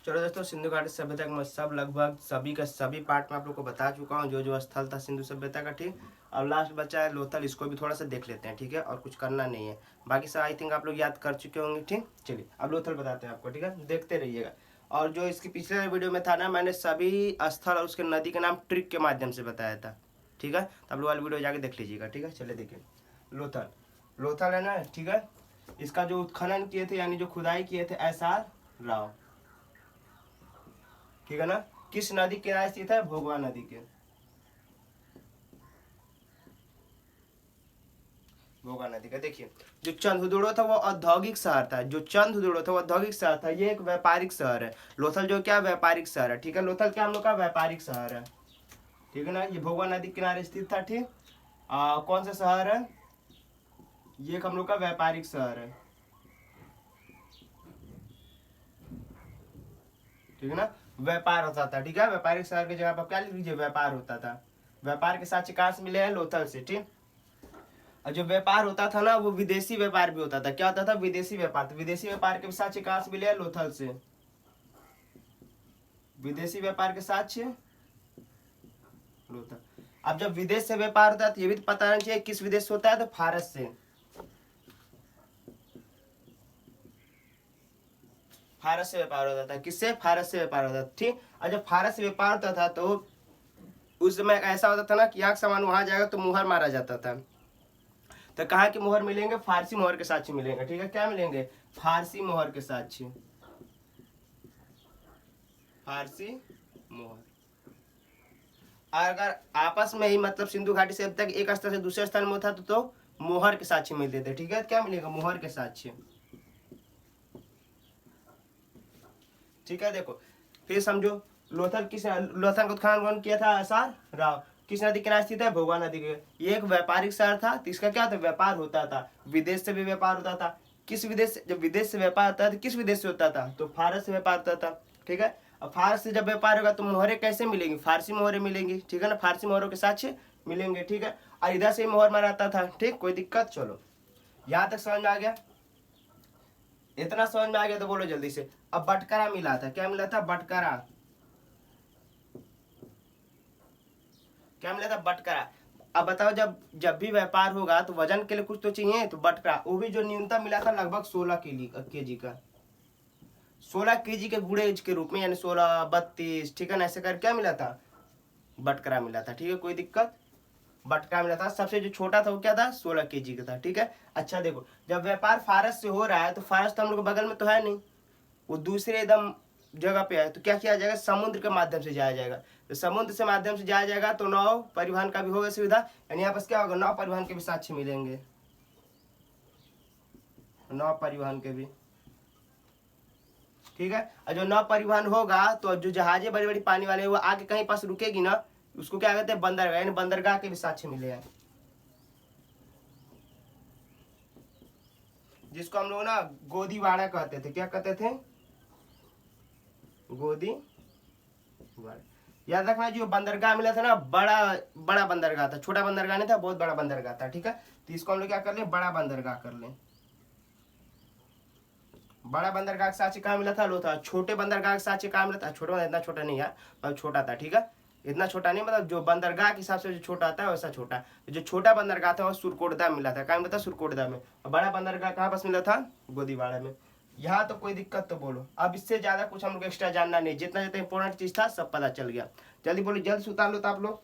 चलो दोस्तों, सिंधु घाटी सभ्यता का मैं सब लगभग सभी का सभी पार्ट में आप लोग को बता चुका हूँ, जो जो स्थल था सिंधु सभ्यता का। ठीक, अब लास्ट बचा है लोथल, इसको भी थोड़ा सा देख लेते हैं। ठीक है, और कुछ करना नहीं है, बाकी सब आई थिंक आप लोग याद कर चुके होंगे। ठीक, चलिए अब लोथल बताते हैं आपको। ठीक है, देखते रहिएगा। और जो इसकी पिछले वीडियो में था ना, मैंने सभी स्थल और उसके नदी के नाम ट्रिक के माध्यम से बताया था। ठीक है, तो आप लोग वाली वीडियो जाके देख लीजिएगा। ठीक है, चलिए देखिए लोथल। लोथल है ना, ठीक है, इसका जो उत्खनन किए थे यानी जो खुदाई किए थे SR राव। ठीक है ना, किस नदी किनारे स्थित है? भोगवा नदी के, भोगा नदी का। देखिए, जो चंदहुदुड़ो था वो औद्योगिक शहर था। जो चंदहुदुड़ो था वो औद्योगिक शहर था, ये एक व्यापारिक शहर है। लोथल जो क्या व्यापारिक शहर है। ठीक है, लोथल क्या हम लोग का व्यापारिक शहर है। ठीक है ना, ये भोगवा नदी किनारे स्थित था। ठीक, कौन सा शहर है? ये एक हम लोग का व्यापारिक शहर है। ठीक है ना, व्यापार होता था। ठीक है, व्यापारिक शहर की जगह पर क्या लिख लीजिए? व्यापार होता था। व्यापार के साक्ष्य कहाँ से मिले हैं? लोथल से। ठीक, और जो व्यापार होता था ना, वो विदेशी व्यापार भी होता था। क्या होता था? विदेशी व्यापार। तो विदेशी व्यापार के साक्ष्य कहाँ से मिले हैं? लोथल से। विदेशी व्यापार के साक्ष्य लोथल। अब जब विदेश से व्यापार होता है तो ये भी तो पता होना चाहिए किस विदेश से होता है। तो फारस से। फारस से व्यापार होता था। किससे? फारस से व्यापार होता था। ठीक, और जब फारस से व्यापार होता था तो उस समय ऐसा होता था ना कि यहाँ का सामान वहां जाएगा तो मुहर मारा जाता था। तो कहाँ के मोहर मिलेंगे? फारसी मोहर के साक्ष्य मिलेंगे। ठीक है, क्या मिलेंगे? फारसी मोहर के साक्ष्य। फारसी मोहर। अगर आपस में ही मतलब सिंधु घाटी से अब तक एक स्तर से दूसरे स्थान में होता तो मोहर के साक्ष्य मिलते थे। ठीक है, क्या मिलेगा? मोहर के साक्ष्य। ठीक है, देखो फिर समझो, लोथल किस लोथल का उत्खनन कौन किया था? SR राव। किस नदी किनारे स्थित है? भोगवा नदी के। ये एक व्यापारिक शहर था, तो इसका क्या था? व्यापार होता था। विदेश से भी व्यापार होता था। किस विदेश से? जब विदेश से व्यापार होता था तो किस विदेश से होता था? तो फारस से व्यापार होता था। ठीक है, अब फारस से जब व्यापार होगा तो मोहरे कैसे मिलेंगी? फारसी मोहरे मिलेंगी। ठीक है ना, फारसी मोहरों के साक्ष्य मिलेंगे। ठीक है, और इधर से मोहर मराता था। ठीक, कोई दिक्कत? चलो यहाँ तक समझ में आ गया? इतना समझ में आ गया तो बोलो जल्दी से। अब बटकरा मिला था। क्या मिला था? बटकरा। क्या मिला था? बटकरा। अब बताओ, जब जब भी व्यापार होगा तो वजन के लिए कुछ तो चाहिए, तो बटकरा। वो भी जो न्यूनतम मिला था लगभग 16 केजी का। 16 केजी के गुड़ेज के रूप में, यानी 16, 32। ठीक है ना, ऐसे कर क्या मिला था? बटकरा मिला था। ठीक है, कोई दिक्कत? बटकरा मिला था। सबसे जो छोटा था वो क्या था? 16 केजी का था। ठीक है, अच्छा देखो, जब व्यापार फारस से हो रहा है तो फारस तो हम लोग के बगल में तो है नहीं, वो दूसरे एकदम जगह पे है। तो क्या किया जाएगा? समुद्र के माध्यम से जाया जाएगा। तो समुद्र से माध्यम से जाया जाएगा तो नाव परिवहन का भी होगा सुविधा, यानी यहाँ पास क्या होगा? नाव परिवहन के भी साक्ष्य मिलेंगे। नाव परिवहन के भी। ठीक है, और जो नाव परिवहन होगा तो जो जहाजें बड़ी बड़ी पानी वाले वो आके कहीं पास रुकेगी ना, उसको क्या कहते हैं? बंदरगाह, यानी बंदरगाह के भी साक्ष्य मिले हैं, जिसको हम लोग ना गोदीवाड़ा कहते थे। क्या कहते थे? गोदी वाड़ा। याद रखना, जो बंदरगाह मिला था ना, बड़ा बड़ा बंदरगाह था, छोटा बंदरगाह नहीं था, बहुत बड़ा बंदरगाह था। ठीक है, तो इसको हम लोग क्या कर ले? बड़ा बंदरगाह कर ले। बड़ा बंदरगाह का साक्ष्य कहाँ मिला था? लोथा। छोटे बंदरगाह का साक्ष्य कहाँ मिला था? छोटा बंदर इतना छोटा नहीं है, मतलब छोटा था। ठीक है, इतना छोटा नहीं, मतलब जो बंदरगाह के हिसाब से जो छोटा आता है वैसा छोटा। जो छोटा बंदरगाह था वो सुरकोटदा में मिला था। कहाँ मिला था? सुरकोटदा में। और बड़ा बंदरगाह कहाँ पास मिला था? गोदीवाड़ा में। यहाँ तो कोई दिक्कत तो बोलो। अब इससे ज्यादा कुछ हम लोग एक्स्ट्रा जानना नहीं, जितना जितना इंपॉर्टेंट चीज था सब पता चल गया। जल्दी बोलो, जल्दी से उतार लो तो आप लोग,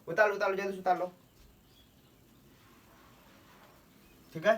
उतार लो, उतार लो, जल्दी से उतार लो। ठीक है,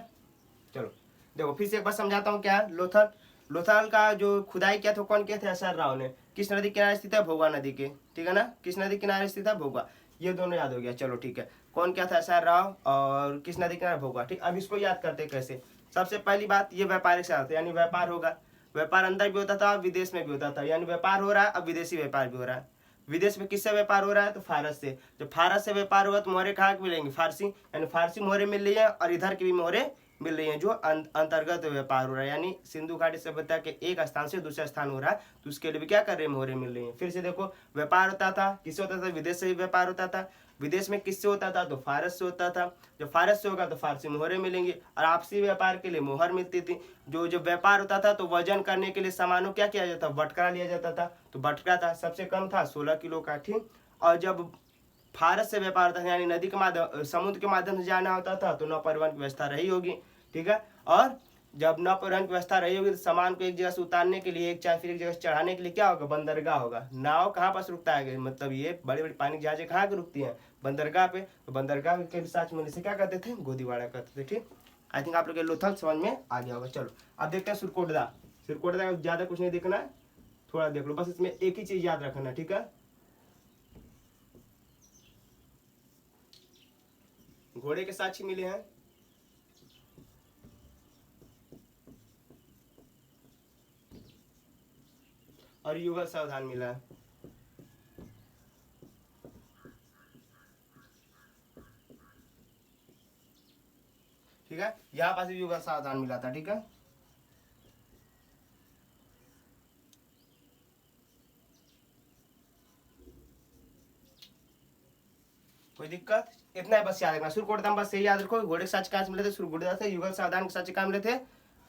चलो देखो फिर से एक बार समझाता हूँ। क्या है लोथल? लोथल का जो खुदाई किया था कौन किया था? SR राव ने। किस नदी किनारे स्थित है? भोगवा नदी के। ठीक है ना, किस नदी किनारे स्थित है? भोगवा। ये दोनों याद हो गया। चलो ठीक है, कौन क्या था? SR राव। और किस नदी किनारे? भोगवा। ठीक, अब इसको याद करते हैं कैसे। सबसे पहली बात, ये व्यापारिक शहर था, यानी व्यापार होगा। व्यापार अंदर भी होता था, विदेश में भी होता था, यानी व्यापार हो रहा है। अब विदेशी व्यापार भी हो रहा है। विदेश में किससे व्यापार हो रहा है? तो फारस से। जब फारस से व्यापार होगा तो मोहरे कहाँ के मिलेंगे? फारसी, यानी फारसी मोहरे मिल रही है, और इधर की भी मोहरे मिल रही हैं, जो अंतर्गत व्यापार हो रहा है, यानी सिंधु घाटी सभ्यता के एक स्थान से दूसरा स्थान हो रहा है, तो उसके लिए भी क्या कर रहे हैं? मोहरे मिल रही हैं। फिर से देखो, व्यापार होता था, किससे होता था? विदेश से भी व्यापार होता था। विदेश में किससे होता था? तो फारस से होता था। जब फारस से होगा तो फारसी मोहरें मिलेंगी, और आपसी व्यापार के लिए मोहर मिलती थी। जो जो व्यापार होता था तो वजन करने के लिए सामानों क्या किया जाता? बटकरा लिया जाता था। तो बटकरा था, सबसे कम था 16 किलो का, ठीक। और जब फारस से व्यापार होता था, यानी नदी के माध्यम, समुद्र के माध्यम से जाना होता था, तो नौ परिवहन की व्यवस्था रही होगी, ठीक है। और जब नौ परिवहन की व्यवस्था रही होगी तो सामान को एक जगह से उतारने के लिए, एक चाहे फिर एक जगह से चढ़ाने के लिए क्या होगा? बंदरगाह होगा। नाव कहाँ पास रुकता है? मतलब ये बड़ी बड़ी पानी की जहाजें कहाँ के रुकती हैं? बंदरगाह पे। तो बंदरगाह के साथ में से क्या करते थे? गोदीवाड़ा करते थे, ठीक। आई थिंक आप लोग लोथल समझ में आ गया होगा। चलो अब देखते हैं सुरकोटदा। सुरकोटदा का ज्यादा कुछ नहीं देखना है, थोड़ा देख लो बस, इसमें एक ही चीज याद रखना, ठीक है। घोड़े के साक्षी मिले हैं, और युगल सावधान मिला है, ठीक है। यहाँ पास भी युगल सावधान मिला था, ठीक है। कोई दिक्कत? इतना है बस याद रखना। सुरकोटदा बस यही याद रखो, घोड़े के साक्ष्य कहाँ से मिले थे? सुरकोटदा से। युगल सावधान के साक्ष्य कहाँ मिले थे?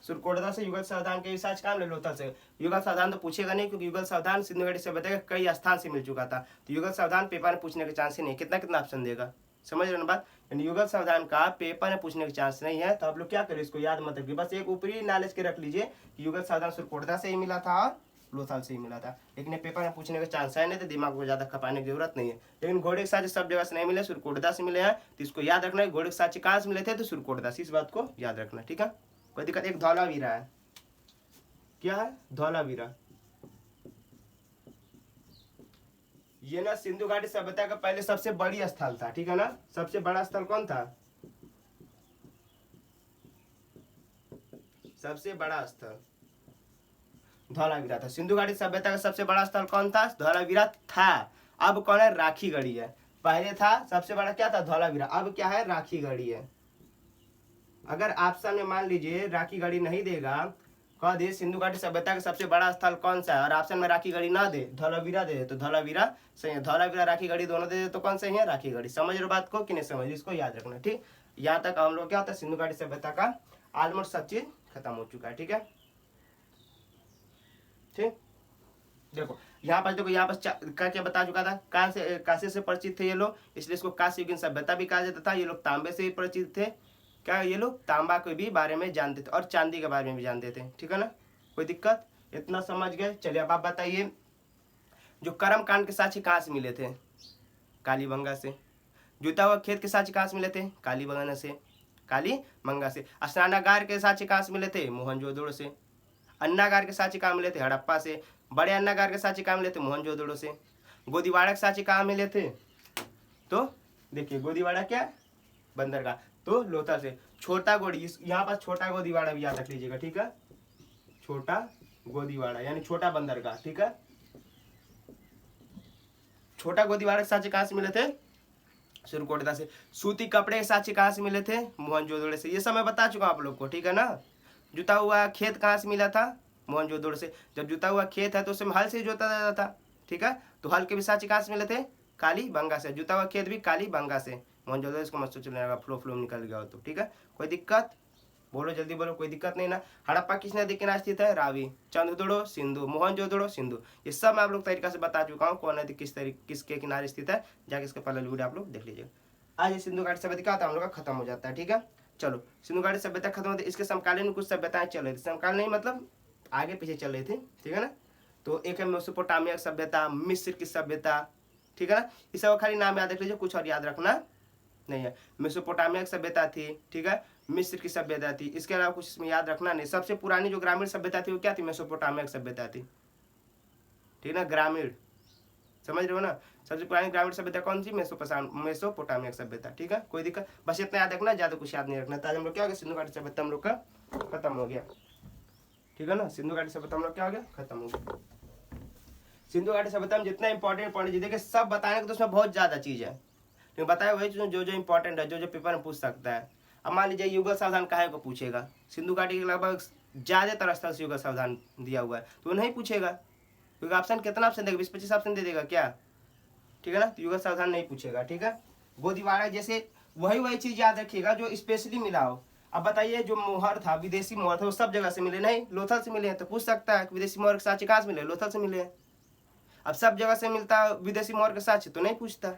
सुरकोटदा से। युगल सावधान के साक्ष्य कहाँ मिले? लोथल से। युगल सावधान तो पूछेगा नहीं, क्योंकि युगल सावधान सिंधु घाटी सभ्यता के कई स्थान से मिल चुका था। तो युगल सावधान पेपर में पूछने के चांस ही नहीं। कितना कितना ऑप्शन देगा, समझ रहे ना बात? यानी युगल सावधान का पेपर में पूछने के चांस नहीं है। तो आप लोग क्या करें, इसको याद मत रखिए, बस एक ऊपरी नॉलेज के रख लीजिए कि युगल सावधान सुरकोटदा से ही मिला था और लोथल से ही मिला था। लेकिन ये पेपर में पूछने का चांस है नहीं, तो दिमाग को ज्यादा खपाने की जरूरत नहीं है। लेकिन घोड़े के साक्ष्य सब जगह से नहीं मिले, सुरकोटदा से मिले हैं। तो इसको याद रखना है, घोड़े के साक्ष्य कहाँ से मिले थे? तो सुरकोटदा से। इस बात को याद रखना, ठीक है। कोई दिक्कत? एक धौलावीरा है। क्या है? धौलावीरा। ये ना सिंधु घाटी सभ्यता का पहले सबसे बड़ी स्थल था, ठीक है ना। सबसे बड़ा स्थल कौन था? सबसे बड़ा स्थल धौलावीरा था। सिंधु घाटी सभ्यता का सबसे बड़ा स्थल कौन था? धौलावीरा था। अब कौन है? राखीगढ़ी है। पहले था सबसे बड़ा क्या था? धौलावीरा। अब क्या है? राखीगढ़ी है। अगर ऑप्शन में मान लीजिए राखीगढ़ी नहीं देगा, कह दे सिंधु घाटी सभ्यता का सबसे बड़ा स्थल कौन सा है, और ऑप्शन में राखीगढ़ी ना दे, धौलावीरा दे, तो धौलावीरा सही है। धौलावीरा राखीगढ़ी दोनों दे तो कौन सही है? राखीगढ़ी। समझ रहे बात को कि नहीं समझ? इसको याद रखना, ठीक। यहाँ तक हम लोग क्या होता है, सिंधु घाटी सभ्यता का ऑलमोस्ट सब चीज खत्म हो चुका है, ठीक है। ठीक, देखो यहाँ पर, देखो यहाँ पर क्या क्या बता चुका था? कांसे से परिचित थे ये लोग, इसलिए इसको कांस्य युगीन सभ्यता भी कहा जाता था। ये लोग तांबे से भी परिचित थे। क्या ये लोग तांबा के भी बारे में जानते थे, और चांदी के बारे में भी जानते थे, ठीक है ना। कोई दिक्कत? इतना समझ गए? चलिए अब आप बताइए, जो कर्म कांड के साक्षी कहाँ से मिले थे? कालीबंगा से। जुता हुआ खेत के साक्षी कहाँ से मिले थे? कालीबंगा से। कालीबंगा से। स्नानागार के साक्षी कहाँ से मिले थे? मोहनजोदड़ो से। अन्नागार के साक्षी कहाँ मिले थे? हड़प्पा से। बड़े अन्नागार के साक्षी कहाँ मिले थे? मोहनजोदड़ो से। गोदीवाड़ा के साक्षी कहाँ मिले थे? तो देखिए गोदीवाड़ा क्या? बंदरगाह। तो लोथल से। छोटा गोदी, यहाँ पर छोटा गोदीवाड़ा भी याद रख लीजिएगा, ठीक है। छोटा गोदीवाड़ा यानी छोटा बंदरगाह, ठीक है। छोटा गोदीवाड़ा के साक्षी कहाँ से मिले थे? सुरकोटदा से। सूती कपड़े के साक्षी कहाँ से मिले थे? मोहनजोदड़ो से। ये सब मैं बता चुका हूँ आप लोग को, ठीक है ना। जुता हुआ खेत कहाँ से मिला था? मोहनजोदड़ो से। जब जुता हुआ खेत है तो उसमें हल से जोता जाता था, ठीक है। तो हल के भी साक्षी कहाँ से मिले थे? कालीबंगा से। जुता हुआ खेत भी कालीबंगा से। मोहनजोदड़ो इसको मत सोच लेगा, फ्लो निकल गया हो तो, ठीक है। कोई दिक्कत? बोलो जल्दी बोलो, कोई दिक्कत नहीं ना। हड़प्पा किस नदी के किनारे स्थित है? रावी। चंद्रदोड़ो सिंधु। मोहनजोदड़ो सिंधु। ये सब मैं आप लोग तरीका से बता चुका हूँ, कौन नदी किसके किनारे स्थित है। जाके इसके पहले वीडियो आप लोग देख लीजिए। आज ये सिंधु घाटी सभ्यता क्या होता है, हम लोग का खत्म हो जाता है, ठीक है। चलो सिंधु घाटी सभ्यता खत्म होती है, इसके समकालीन में कुछ सभ्यताएं चल रही थी। समकालीन नहीं मतलब आगे पीछे चल रही थी, ठीक है ना। तो एक है मेसोपोटामिया सभ्यता, मिस्र की सभ्यता, ठीक है ना। इस सब खाली नाम याद रख लीजिए, कुछ और याद रखना नहीं है। मेसोपोटामिया की सभ्यता थी, ठीक है। मिस्र की सभ्यता थी, इसके अलावा कुछ इसमें याद रखना नहीं। सबसे पुरानी जो ग्रामीण सभ्यता थी वो क्या थी? मेसोपोटामिया की सभ्यता थी, ठीक है ना। ग्रामीण, समझ रहे हो ना। सबसे पुरानी ग्रामीण सभ्यता कौन सी? मेसोपोटामिया की सभ्यता, ठीक है। कोई दिक्कत? बस इतना याद रखना, ज्यादा कुछ याद नहीं रखना। तो आज हम लोग क्या हो गया, सिंधु घाटी सभ्यता हम लोग का खत्म हो गया, ठीक है ना। सिंधु घाटी सभ्यता हम लोग क्या हो गया, खत्म हो गया। सिंधु घाटी सभ्यता में जितना इंपॉर्टेंट पॉइंट देखिए, सब बताने को तो उसमें बहुत ज्यादा चीज है, लेकिन बताया वही जो जो इंपॉर्टेंट है, जो जो पेपर में पूछ सकता है। अब मान लीजिए युगल सावधान काहे को पूछेगा? सिंधु घाटी के लगभग ज्यादातर स्थल से युगल सावधान दिया हुआ है, तो वो नहीं पूछेगा, क्योंकि ऑप्शन कितना ऑप्शन देगा? 20-25 ऑप्शन दे देगा क्या, ठीक है ना। तो युगल सावधान नहीं पूछेगा, ठीक है। गोदीवाड़ा जैसे वही वही चीज याद रखिएगा जो स्पेशली मिला हो। अब बताइए जो मोहर था, विदेशी मोहर था, वो सब जगह से मिले नहीं, लोथल से मिले हैं। तो पूछ सकता है कि विदेशी मोहर के साक्ष्य कहाँ से मिले, लोथल से मिले हैं। अब सब जगह से मिलता विदेशी मोहर के साक्ष्य तो नहीं पूछता,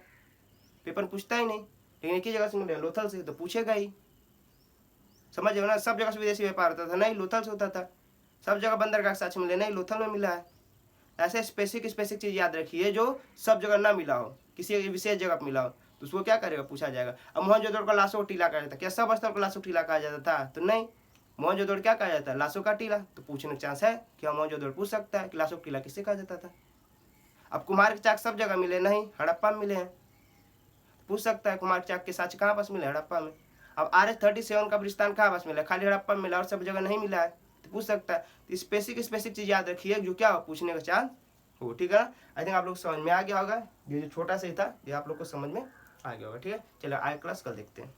पेपर पूछता ही नहीं। लेकिन एक ही जगह से मिले, लोथल से, तो पूछेगा ही। समझ ना, सब जगह से विदेशी व्यापार होता था नहीं, लोथल से होता था। सब जगह बंदरगाह के साक्ष्य मिले नहीं, लोथल में मिला है। ऐसे स्पेसिफिक चीज याद रखिए जो सब जगह ना मिला हो, किसी विशेष जगह पर मिला हो, तो उसको क्या करेगा, पूछा जाएगा। अब मोहनजोदड़ो को लाशों का टीला कहा जाता, क्या सब स्थल को लाशों का टीला कहा जाता था, तो नहीं। मोहनजोदड़ो क्या कहा जाता है, लाशों का टीला। तो पूछने का चांस है कि मोहनजोदड़ो पूछ सकता है कि लाशों का टीला किसे कहा जाता था। अब कुम्हार के चाक सब जगह मिले नहीं, हड़प्पा में मिले हैं, पूछ सकता है कुम्हार के चाक के साक्ष्य कहाँ पास मिले, हड़प्पा में। अब RH-37 का कब्रिस्तान कहाँ पास मिला, खाली हड़प्पा में मिला और सब जगह नहीं मिला है, तो पूछ सकता है। तो स्पेसिफिक चीज याद रखिए जो क्या हो, पूछने का चांस हो, ठीक है ना। आई थिंक आप लोग समझ में आ गया होगा, ये जो छोटा सा ही था ये आप लोग को समझ में आ गया होगा, ठीक है। चलो आगे क्लास कल देखते हैं।